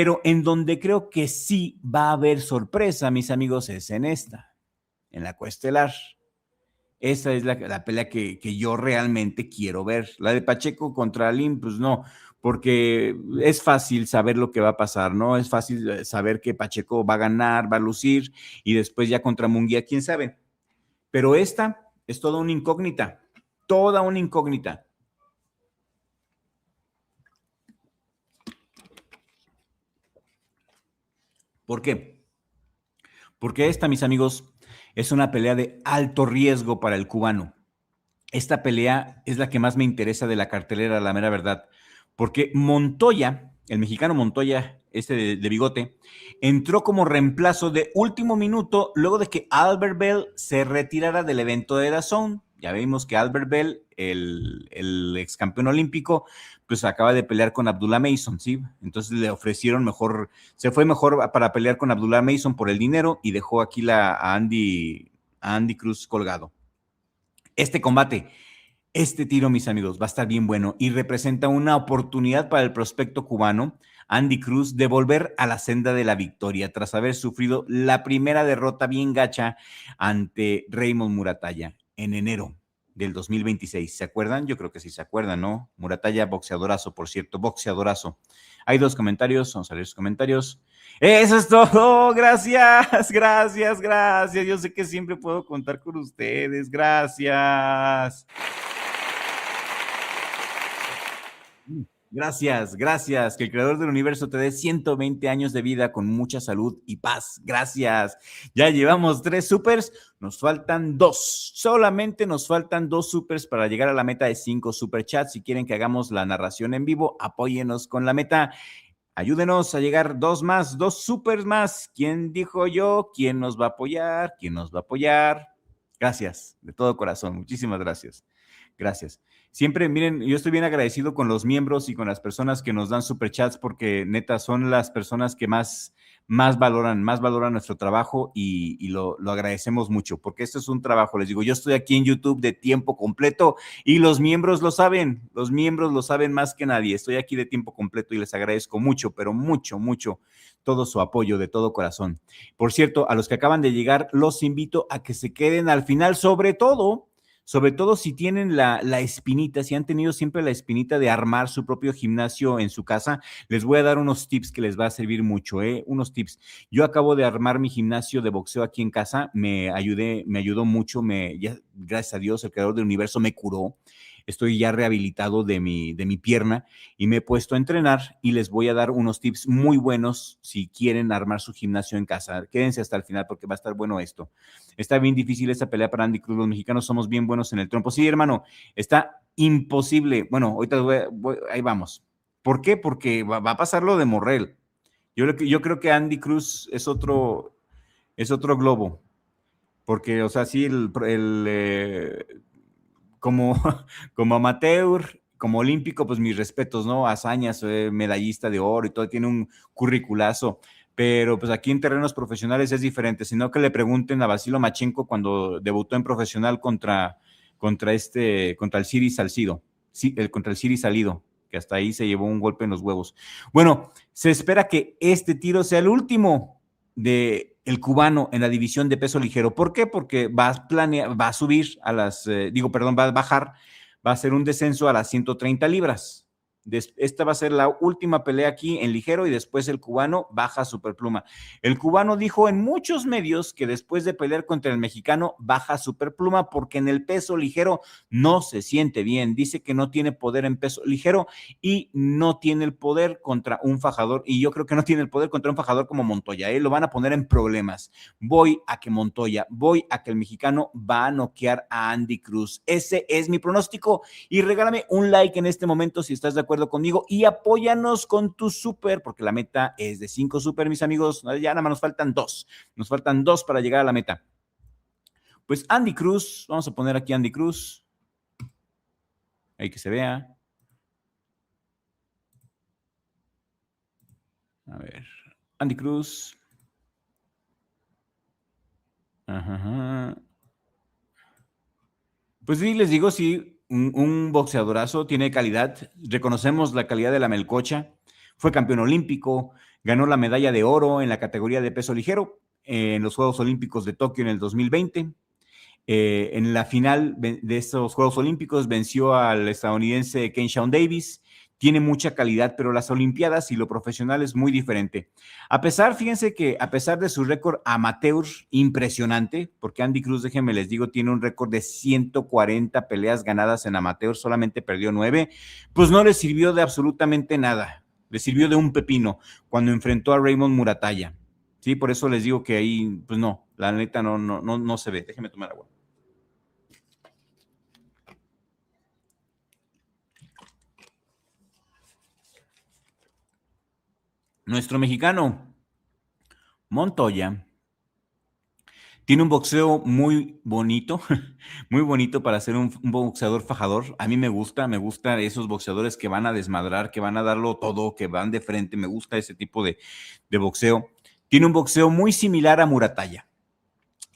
Pero en donde creo que sí va a haber sorpresa, mis amigos, es en esta, en la coestelar. Esa es la pelea que yo realmente quiero ver. La de Pacheco contra Lim, pues no, porque es fácil saber lo que va a pasar, ¿no? Es fácil saber que Pacheco va a ganar, va a lucir, y después ya contra Munguía, quién sabe. Pero esta es toda una incógnita, toda una incógnita. ¿Por qué? Porque esta, mis amigos, es una pelea de alto riesgo para el cubano. Esta pelea es la que más me interesa de la cartelera, la mera verdad, porque Montoya, el mexicano Montoya, este de bigote, entró como reemplazo de último minuto luego de que Albert Bell se retirara del evento de DAZN. Ya vimos que Albert Bell, el ex campeón olímpico, pues acaba de pelear con Abdullah Mason, ¿sí? Entonces le ofrecieron mejor, se fue mejor para pelear con Abdullah Mason por el dinero y dejó aquí a Andy Cruz colgado. Este combate, este tiro, mis amigos, va a estar bien bueno y representa una oportunidad para el prospecto cubano Andy Cruz de volver a la senda de la victoria tras haber sufrido la primera derrota bien gacha ante Raymond Muratalla en enero del 2026. ¿Se acuerdan? Yo creo que sí se acuerdan, ¿no? Muratalla, boxeadorazo, por cierto, boxeadorazo. Hay dos comentarios, vamos a leer sus comentarios. Eso es todo, gracias, gracias, gracias. Yo sé que siempre puedo contar con ustedes, gracias. Gracias, gracias. Que el creador del universo te dé 120 años de vida con mucha salud y paz. Gracias. Ya llevamos 3 supers, nos faltan 2. Solamente nos faltan 2 supers para llegar a la meta de 5 superchats. Si quieren que hagamos la narración en vivo, apóyenos con la meta. Ayúdenos a llegar 2 más, 2 supers más. ¿Quién dijo yo? ¿Quién nos va a apoyar? ¿Quién nos va a apoyar? Gracias, de todo corazón. Muchísimas gracias. Gracias. Siempre, miren, yo estoy bien agradecido con los miembros y con las personas que nos dan superchats porque neta son las personas que más valoran nuestro trabajo y lo agradecemos mucho porque esto es un trabajo. Les digo, yo estoy aquí en YouTube de tiempo completo y los miembros lo saben más que nadie. Estoy aquí de tiempo completo y les agradezco mucho, pero mucho, mucho todo su apoyo de todo corazón. Por cierto, a los que acaban de llegar, los invito a que se queden al final, sobre todo si tienen la espinita, si han tenido siempre la espinita de armar su propio gimnasio en su casa, les voy a dar unos tips que les va a servir mucho, unos tips. Yo acabo de armar mi gimnasio de boxeo aquí en casa, me ayudó mucho, ya, gracias a Dios, el creador del universo me curó. Estoy ya rehabilitado de mi pierna y me he puesto a entrenar y les voy a dar unos tips muy buenos si quieren armar su gimnasio en casa. Quédense hasta el final porque va a estar bueno esto. Está bien difícil esta pelea para Andy Cruz. Los mexicanos somos bien buenos en el trompo. Sí, hermano, está imposible. Bueno, ahorita ahí vamos. ¿Por qué? Porque va a pasar lo de Morrell. Yo creo que Andy Cruz es otro globo. Porque, o sea, sí, como, como amateur, como olímpico, pues mis respetos, ¿no? Hazañas, medallista de oro y todo, tiene un curriculazo. Pero pues aquí en terrenos profesionales es diferente, sino que le pregunten a Vasilo Machenko cuando debutó en profesional contra el Siri Salcido, sí, contra el Siri Salido, que hasta ahí se llevó un golpe en los huevos. Bueno, se espera que este tiro sea el último de el cubano en la división de peso ligero. ¿Por qué? Porque va a subir a va a bajar, va a hacer un descenso a las 130 libras. Esta va a ser la última pelea aquí en ligero y después el cubano baja superpluma. El cubano dijo en muchos medios que después de pelear contra el mexicano baja superpluma porque en el peso ligero no se siente bien. Dice que no tiene poder en peso ligero y no tiene el poder contra un fajador. Y yo creo que no tiene el poder contra un fajador como Montoya. Lo van a poner en problemas. Voy a que el mexicano va a noquear a Andy Cruz. Ese es mi pronóstico y regálame un like en este momento si estás de acuerdo conmigo y apóyanos con tu super, porque la meta es de 5 super, mis amigos. Ya nada más nos faltan 2. Nos faltan 2 para llegar a la meta. Pues Andy Cruz, vamos a poner aquí Andy Cruz. Ahí que se vea. A ver. Andy Cruz. Ajá. Pues sí, les digo, sí, un boxeadorazo, tiene calidad. Reconocemos la calidad de la melcocha. fue campeón olímpico, ganó la medalla de oro en la categoría de peso ligero en los Juegos Olímpicos de Tokio en el 2020. En la final de estos Juegos Olímpicos venció al estadounidense Kenshawn Davis. Tiene mucha calidad, pero las Olimpiadas y lo profesional es muy diferente. Fíjense que a pesar de su récord amateur impresionante, porque Andy Cruz, déjenme les digo, tiene un récord de 140 peleas ganadas en amateur, solamente perdió 9, pues no le sirvió de absolutamente nada. Le sirvió de un pepino cuando enfrentó a Raymond Muratalla. Sí, por eso les digo que ahí, pues no, la neta no se ve. Déjenme tomar agua. Nuestro mexicano Montoya tiene un boxeo muy bonito, muy bonito para ser un boxeador fajador. A mí me gusta esos boxeadores que van a desmadrar, que van a darlo todo, que van de frente. Me gusta ese tipo de boxeo. Tiene un boxeo muy similar a Muratalla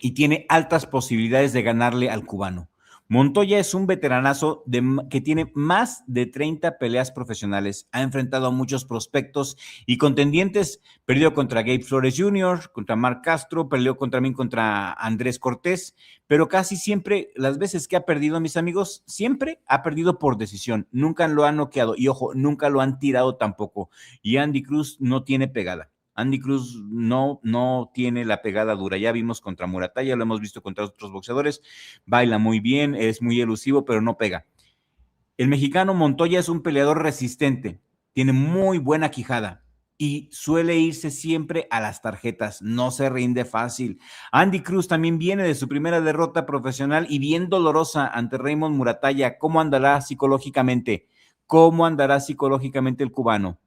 y tiene altas posibilidades de ganarle al cubano. Montoya es un veteranazo que tiene más de 30 peleas profesionales, ha enfrentado a muchos prospectos y contendientes, perdió contra Gabe Flores Jr., contra Mark Castro, peleó también contra Andrés Cortés, pero casi siempre, las veces que ha perdido, mis amigos, siempre ha perdido por decisión, nunca lo han noqueado y ojo, nunca lo han tirado tampoco, y Andy Cruz no tiene pegada. Andy Cruz no tiene la pegada dura. Ya vimos contra Muratalla, lo hemos visto contra otros boxeadores. Baila muy bien, es muy elusivo, pero no pega. El mexicano Montoya es un peleador resistente, tiene muy buena quijada y suele irse siempre a las tarjetas, no se rinde fácil. Andy Cruz también viene de su primera derrota profesional y bien dolorosa ante Raymond Muratalla. ¿Cómo andará psicológicamente? ¿Cómo andará psicológicamente el cubano?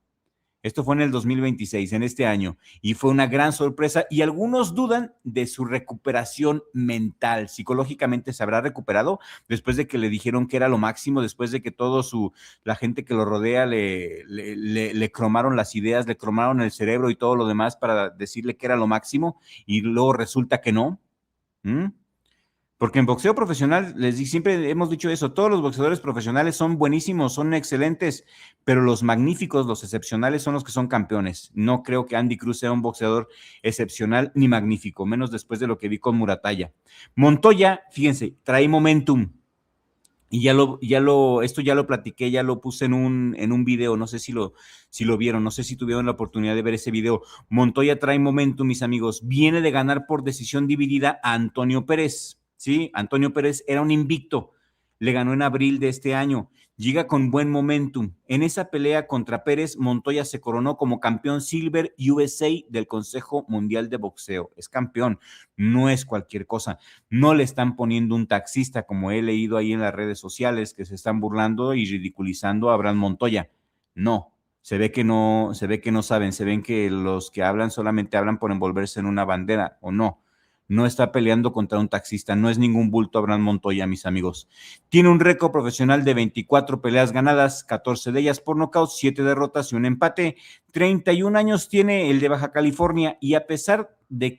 Esto fue en el 2026, en este año, y fue una gran sorpresa y algunos dudan de su recuperación mental. Psicológicamente se habrá recuperado después de que le dijeron que era lo máximo, después de que la gente que lo rodea le cromaron las ideas, le cromaron el cerebro y todo lo demás para decirle que era lo máximo y luego resulta que no. ¿Mm? Porque en boxeo profesional, siempre hemos dicho eso, todos los boxeadores profesionales son buenísimos, son excelentes, pero los magníficos, los excepcionales son los que son campeones. No creo que Andy Cruz sea un boxeador excepcional ni magnífico, menos después de lo que vi con Muratalla. Montoya, fíjense, trae momentum. Y esto ya lo platiqué, ya lo puse en un video, no sé si lo vieron, no sé si tuvieron la oportunidad de ver ese video. Montoya trae momentum, mis amigos, viene de ganar por decisión dividida a Antonio Pérez. ¿Sí? Antonio Pérez era un invicto, le ganó en abril de este año, llega con buen momentum. En esa pelea contra Pérez, Montoya se coronó como campeón Silver USA del Consejo Mundial de Boxeo. Es campeón, no es cualquier cosa. No le están poniendo un taxista, como he leído ahí en las redes sociales, que se están burlando y ridiculizando a Abraham Montoya. No, se ve que no saben, se ven que los que hablan solamente hablan por envolverse en una bandera, o no. No está peleando contra un taxista, no es ningún bulto Abraham Montoya, mis amigos. Tiene un récord profesional de 24 peleas ganadas, 14 de ellas por nocaut, 7 derrotas y un empate. 31 años tiene el de Baja California y a pesar de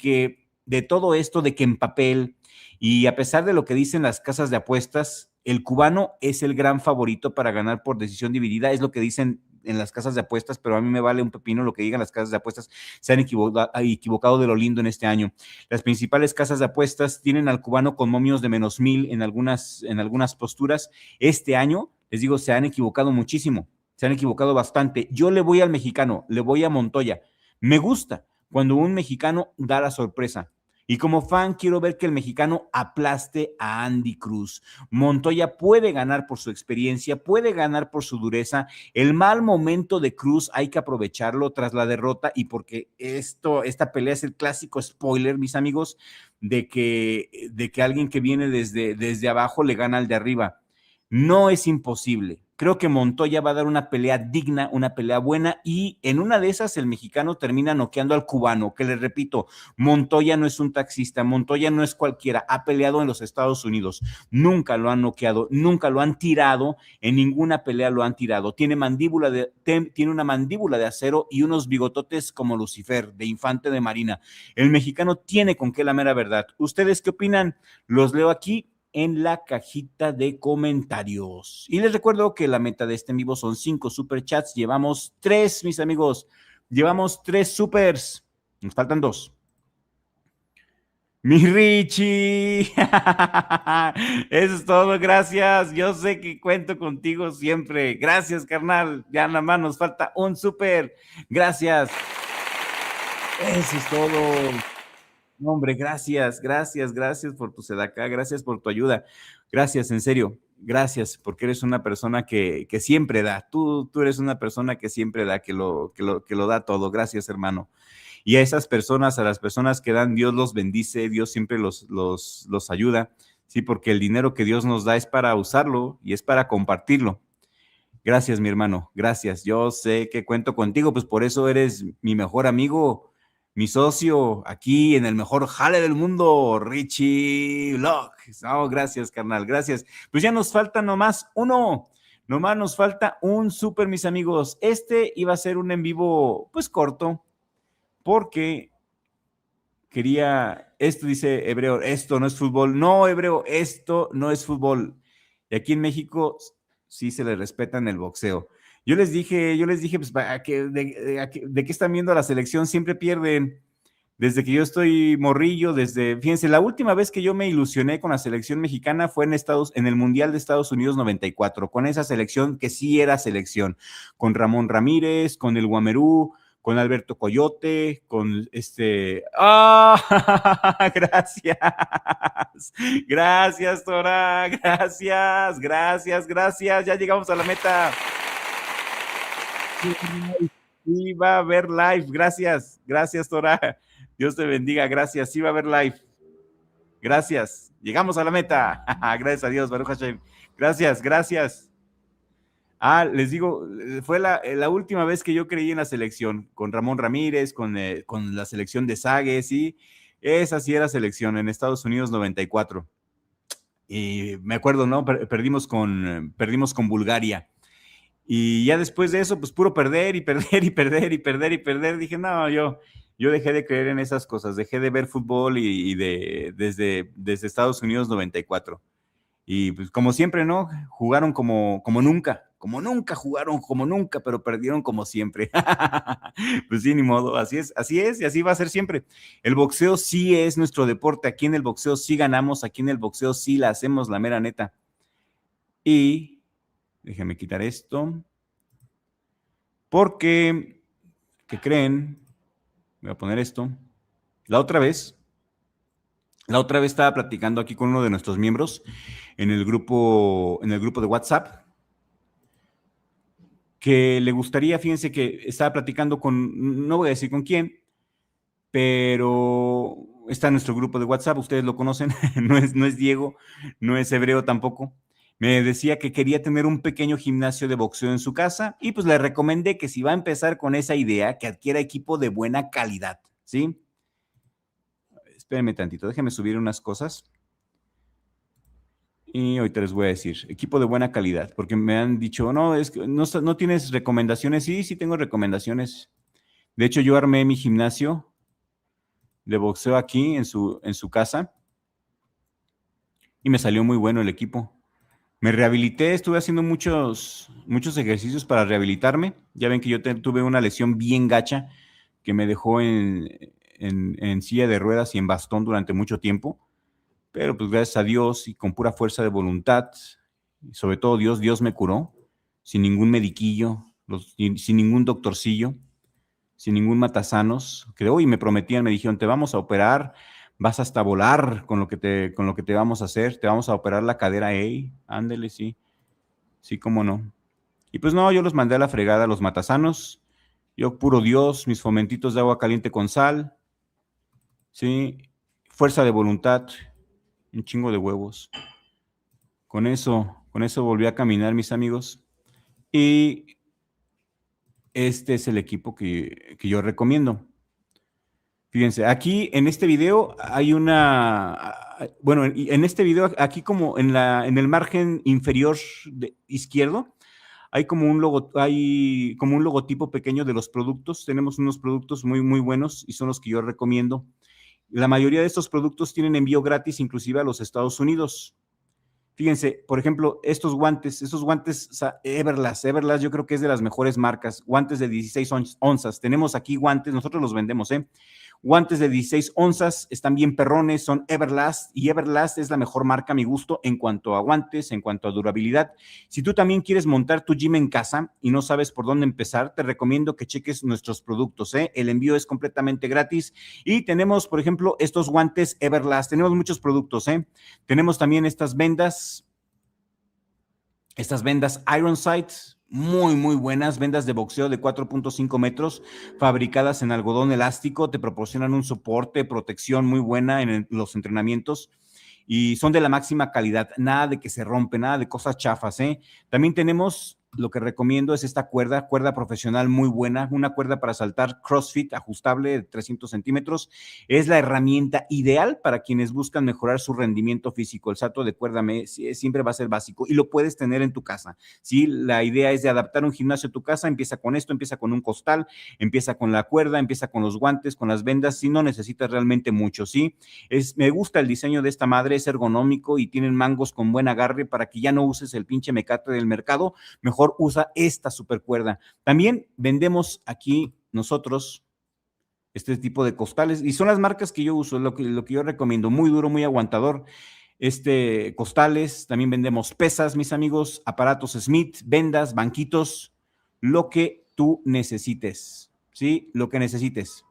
todo esto, de que en papel y a pesar de lo que dicen las casas de apuestas, el cubano es el gran favorito para ganar por decisión dividida, es lo que dicen en las casas de apuestas, pero a mí me vale un pepino lo que digan las casas de apuestas, se han equivocado de lo lindo en este año. Las principales casas de apuestas tienen al cubano con momios de -1000 en algunas posturas. Este año, les digo, se han equivocado muchísimo, se han equivocado bastante. Yo le voy al mexicano, le voy a Montoya. Me gusta cuando un mexicano da la sorpresa. Y como fan quiero ver que el mexicano aplaste a Andy Cruz. Montoya puede ganar por su experiencia, puede ganar por su dureza. El mal momento de Cruz hay que aprovecharlo tras la derrota y porque esta pelea es el clásico spoiler, mis amigos, de que alguien que viene desde abajo le gana al de arriba. No es imposible. Creo que Montoya va a dar una pelea digna, una pelea buena y en una de esas el mexicano termina noqueando al cubano, que les repito, Montoya no es un taxista, Montoya no es cualquiera, ha peleado en los Estados Unidos, nunca lo han noqueado, nunca lo han tirado, en ninguna pelea lo han tirado, tiene una mandíbula de acero y unos bigototes como Lucifer, de infante de marina. El mexicano tiene con qué la mera verdad. ¿Ustedes qué opinan? Los leo aquí en la cajita de comentarios. Y les recuerdo que la meta de este en vivo son 5 superchats. Llevamos 3, mis amigos. Llevamos 3 supers. Nos faltan 2. Mi Richie, eso es todo, gracias. Yo sé que cuento contigo siempre. Gracias, carnal. Ya nada más nos falta un súper. Gracias. Eso es todo. No, hombre, gracias, gracias, gracias por tu sedacá, gracias por tu ayuda. Gracias, en serio. Gracias, porque eres una persona que siempre da. Tú eres una persona que siempre da, que lo da todo. Gracias, hermano. Y a esas personas, a las personas que dan, Dios los bendice, Dios siempre los ayuda, ¿sí? Porque el dinero que Dios nos da es para usarlo y es para compartirlo. Gracias, mi hermano, gracias. Yo sé que cuento contigo, pues por eso eres mi mejor amigo, mi socio aquí en el mejor jale del mundo, Richie Vlog. No, gracias, carnal, gracias. Pues ya nos falta nomás uno. Nomás nos falta un súper, mis amigos. Este iba a ser un en vivo, pues corto, porque esto dice Hebreo, esto no es fútbol. No, Hebreo, esto no es fútbol. Y aquí en México sí se le respetan el boxeo. Yo les dije, pues, ¿de qué están viendo la selección? Siempre pierden. Desde que yo estoy morrillo, fíjense, la última vez que yo me ilusioné con la selección mexicana fue en el Mundial de Estados Unidos 94, con esa selección que sí era selección, con Ramón Ramírez, con el Guamerú, con Alberto Coyote, con gracias, gracias, Tora, gracias, gracias, gracias, ya llegamos a la meta. Sí, va a haber live, gracias, gracias, Tora. Dios te bendiga, gracias. Sí va a haber live. Gracias. Llegamos a la meta. Gracias a Dios, Baruch Hashem. Gracias, gracias. Les digo, fue la última vez que yo creí en la selección, con Ramón Ramírez, con la selección de Sague, sí. Esa sí era selección en Estados Unidos 94. Y me acuerdo, ¿no? Perdimos con Bulgaria. Y ya después de eso, pues puro perder y perder y perder y perder y perder. Dije, no, yo dejé de creer en esas cosas, dejé de ver fútbol desde Estados Unidos 94. Y pues como siempre, ¿no? Jugaron como nunca jugaron como nunca, pero perdieron como siempre. Pues sí, ni modo, así es, y así va a ser siempre. El boxeo sí es nuestro deporte, aquí en el boxeo sí ganamos, aquí en el boxeo sí la hacemos, la mera neta. Y déjenme quitar esto. Porque, ¿qué creen? Voy a poner esto. La otra vez estaba platicando aquí con uno de nuestros miembros en el grupo de WhatsApp, que le gustaría, fíjense que estaba platicando no voy a decir con quién, pero está en nuestro grupo de WhatsApp, ustedes lo conocen, no es Diego, no es Hebreo tampoco. Me decía que quería tener un pequeño gimnasio de boxeo en su casa y pues le recomendé que si va a empezar con esa idea, que adquiera equipo de buena calidad, ¿sí? Espérenme tantito, déjenme subir unas cosas. Y ahorita les voy a decir, equipo de buena calidad, porque me han dicho, no, es que no tienes recomendaciones. Sí tengo recomendaciones. De hecho, yo armé mi gimnasio de boxeo aquí en su casa y me salió muy bueno el equipo. Me rehabilité, estuve haciendo muchos ejercicios para rehabilitarme. Ya ven que yo tuve una lesión bien gacha que me dejó en silla de ruedas y en bastón durante mucho tiempo. Pero pues gracias a Dios y con pura fuerza de voluntad, y sobre todo Dios me curó, sin ningún mediquillo, sin ningún doctorcillo, sin ningún matasanos, que hoy me prometían, me dijeron, te vamos a operar, vas hasta volar con lo que te vamos a hacer, te vamos a operar la cadera, ándele, sí, cómo no. Y pues no, yo los mandé a la fregada, los matasanos, yo puro Dios, mis fomentitos de agua caliente con sal, sí, fuerza de voluntad, un chingo de huevos. Con eso volví a caminar, mis amigos. Y este es el equipo que yo recomiendo. Fíjense, aquí en este video hay bueno, en este video, aquí como en el margen inferior izquierdo, hay como un logotipo pequeño de los productos. Tenemos unos productos muy, muy buenos y son los que yo recomiendo. La mayoría de estos productos tienen envío gratis, inclusive a los Estados Unidos. Fíjense, por ejemplo, estos guantes, Everlast yo creo que es de las mejores marcas, guantes de 16 onzas. Tenemos aquí guantes, nosotros los vendemos, ¿eh? Guantes de 16 onzas, están bien perrones, son Everlast y Everlast es la mejor marca a mi gusto en cuanto a guantes, en cuanto a durabilidad. Si tú también quieres montar tu gym en casa y no sabes por dónde empezar, te recomiendo que cheques nuestros productos, ¿eh? El envío es completamente gratis y tenemos, por ejemplo, estos guantes Everlast. Tenemos muchos productos, ¿eh? Tenemos también estas vendas Iron Sight, muy buenas, vendas de boxeo de 4.5 metros, fabricadas en algodón elástico, te proporcionan un soporte, protección muy buena en los entrenamientos y son de la máxima calidad, nada de que se rompe, nada de cosas chafas, ¿eh? También tenemos, lo que recomiendo es esta cuerda profesional muy buena, una cuerda para saltar CrossFit ajustable de 300 centímetros, es la herramienta ideal para quienes buscan mejorar su rendimiento físico. El salto de cuerda siempre va a ser básico y lo puedes tener en tu casa, ¿sí? La idea es de adaptar un gimnasio a tu casa, empieza con esto, empieza con un costal, empieza con la cuerda, empieza con los guantes, con las vendas, si no necesitas realmente mucho, ¿sí? Me gusta el diseño de esta madre, es ergonómico y tienen mangos con buen agarre para que ya no uses el pinche mecate del mercado, mejor usa esta super cuerda. También vendemos aquí nosotros este tipo de costales y son las marcas que yo uso, lo que yo recomiendo, muy duro, muy aguantador. Costales, también vendemos pesas, mis amigos, aparatos Smith, vendas, banquitos, lo que tú necesites, ¿sí? Lo que necesites.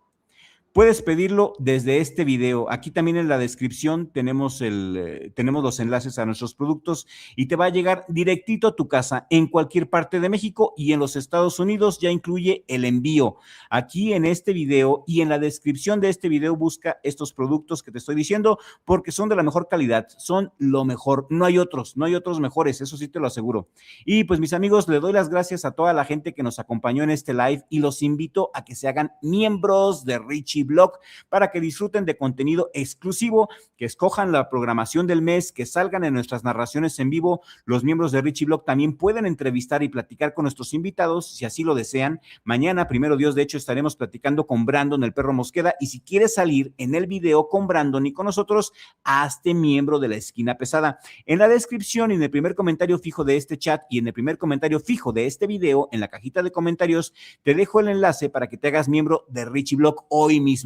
Puedes pedirlo desde este video. Aquí también en la descripción tenemos los enlaces a nuestros productos y te va a llegar directito a tu casa en cualquier parte de México y en los Estados Unidos ya incluye el envío. Aquí en este video y en la descripción de este video busca estos productos que te estoy diciendo porque son de la mejor calidad, son lo mejor. No hay otros mejores, eso sí te lo aseguro. Y pues mis amigos, le doy las gracias a toda la gente que nos acompañó en este live y los invito a que se hagan miembros de Richie Blog para que disfruten de contenido exclusivo, que escojan la programación del mes, que salgan en nuestras narraciones en vivo. Los miembros de Richie Blog también pueden entrevistar y platicar con nuestros invitados si así lo desean. Mañana, primero Dios, de hecho, estaremos platicando con Brandon, el perro Mosqueda, y si quieres salir en el video con Brandon y con nosotros, hazte miembro de la Esquina Pesada. En la descripción y en el primer comentario fijo de este chat y en el primer comentario fijo de este video, en la cajita de comentarios, te dejo el enlace para que te hagas miembro de Richie Blog hoy mismo.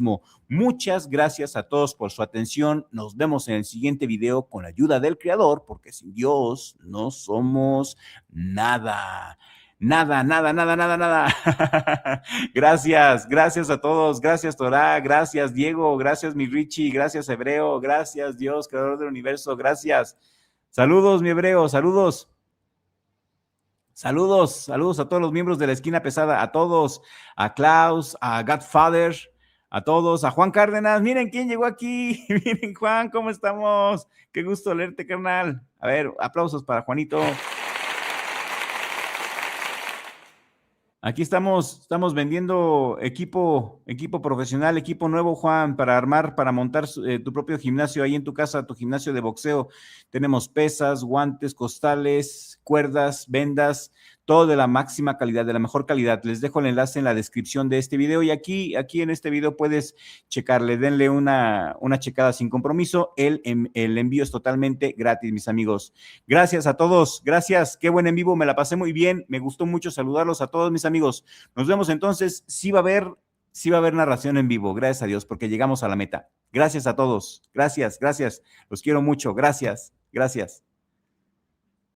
Muchas gracias a todos por su atención. Nos vemos en el siguiente video con la ayuda del Creador, porque sin Dios no somos nada. Nada. Gracias a todos. Gracias, Torá. Gracias, Diego. Gracias, mi Richie. Gracias, Hebreo. Gracias, Dios, Creador del universo. Gracias. Saludos, mi Hebreo. Saludos a todos los miembros de la Esquina Pesada, a todos, a Klaus, a Godfather, a todos, a Juan Cárdenas. Miren quién llegó aquí. Miren, Juan, ¿cómo estamos? Qué gusto leerte, carnal. A ver, aplausos para Juanito. Aquí estamos vendiendo equipo profesional, equipo nuevo, Juan, para montar tu propio gimnasio ahí en tu casa, tu gimnasio de boxeo. Tenemos pesas, guantes, costales, cuerdas, vendas, todo de la máxima calidad, de la mejor calidad. Les dejo el enlace en la descripción de este video y aquí en este video puedes checarle, denle una checada sin compromiso. El envío es totalmente gratis, mis amigos. Gracias a todos, gracias, qué buen en vivo, me la pasé muy bien, me gustó mucho saludarlos a todos mis amigos. Nos vemos entonces, sí va a haber narración en vivo, gracias a Dios, porque llegamos a la meta. Gracias a todos, gracias, los quiero mucho, gracias.